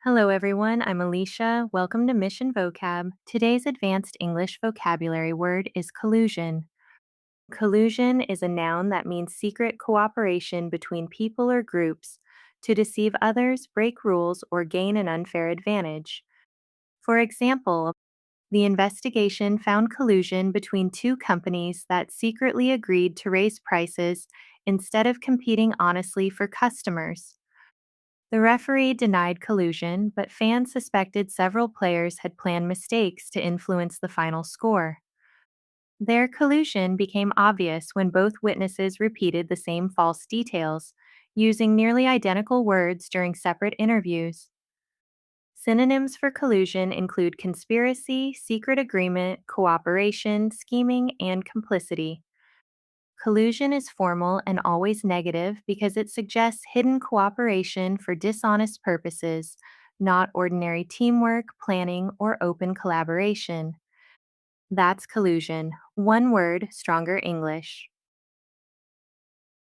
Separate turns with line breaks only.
Hello, everyone. I'm Alicia. Welcome to Mission Vocab. Today's advanced English vocabulary word is collusion. Collusion is a noun that means secret cooperation between people or groups to deceive others, break rules, or gain an unfair advantage. For example, the investigation found collusion between two companies that secretly agreed to raise prices instead of competing honestly for customers. The referee denied collusion, but fans suspected several players had planned mistakes to influence the final score. Their collusion became obvious when both witnesses repeated the same false details, using nearly identical words during separate interviews. Synonyms for collusion include conspiracy, secret agreement, cooperation, scheming, and complicity. Collusion is formal and always negative because it suggests hidden cooperation for dishonest purposes, not ordinary teamwork, planning, or open collaboration. That's collusion. One word, stronger English.